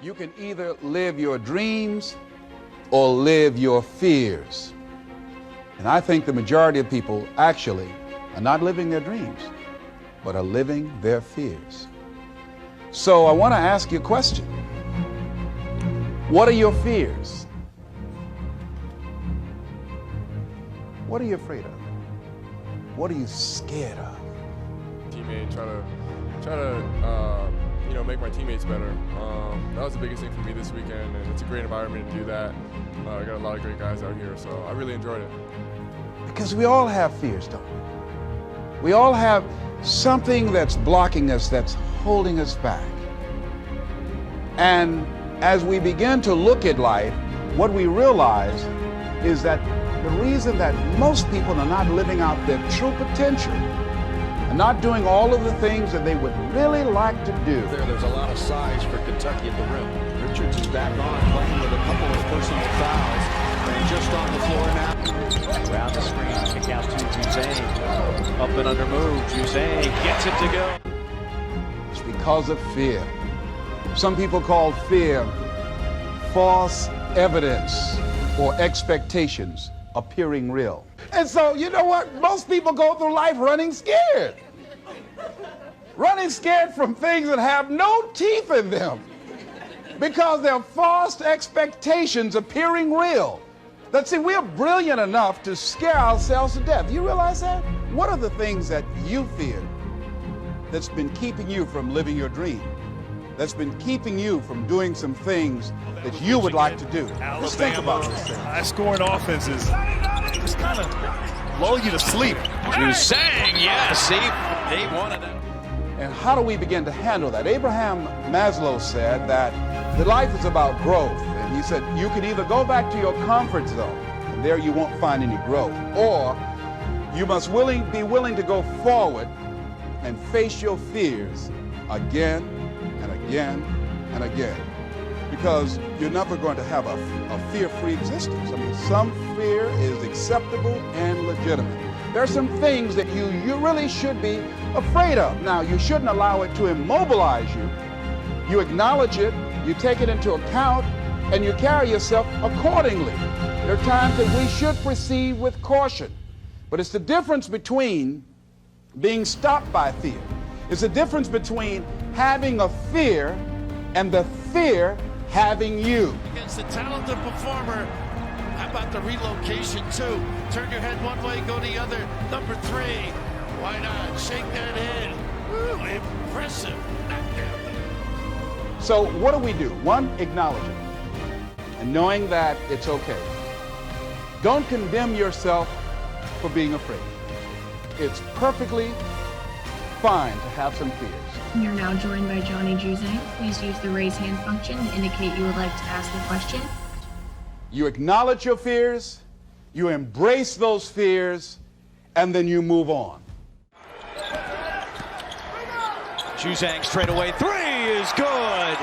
You can either live your dreams or live your fears. And I think the majority of people actually are not living their dreams, but are living their fears. So I want to ask you a question. What are your fears? What are you afraid of? What are you scared of? Teammate, try to make my teammates better. That was the biggest thing for me this weekend, and it's a great environment to do that. I got a lot of great guys out here, so I really enjoyed it. Because we all have fears, don't we? We all have something that's blocking us, that's holding us back. And as we begin to look at life, what we realize is that the reason that most people are not living out their true potential and not doing all of the things that they would really like to do. There's a lot of size for Kentucky at the rim. Richards is back on, playing with a couple of personal fouls. And just on the floor now. Around the screen, kick out to Juzang. Up and under move. Juzang gets it to go. It's because of fear. Some people call fear false evidence or expectations appearing real. And so, you know what? Most people go through life running scared. Running scared from things that have no teeth in them because they're false expectations appearing real. That, see, we're brilliant enough to scare ourselves to death. You realize that? What are the things that you fear that's been keeping you from living your dream? That's been keeping you from doing some things that you would like to do? Just think about this thing. High-scoring offenses just kind of lull you to sleep. Juzang, yes, see, they wanted it. And how do we begin to handle that? Abraham Maslow said that life is about growth. And he said, you can either go back to your comfort zone, and there you won't find any growth, or you must be willing to go forward and face your fears again and again and again. Because you're never going to have a fear-free existence. I mean, some fear is acceptable and legitimate. There are some things that you really should be afraid of. Now, you shouldn't allow it to immobilize you. You acknowledge it, you take it into account, and you carry yourself accordingly. There are times that we should proceed with caution. But it's the difference between being stopped by fear. It's the difference between having a fear and the fear having you. Against the talented performer. How about the relocation too? Turn your head one way, go the other. Number 3. Why not? Shake that head. Woo, impressive. So what do? One, acknowledge it. And knowing that it's okay. Don't condemn yourself for being afraid. It's perfectly fine to have some fears. You're now joined by Johnny Juzang. Please use the raise hand function to indicate you would like to ask a question. You acknowledge your fears, you embrace those fears, and then you move on. Juzang straight away. 3 is good.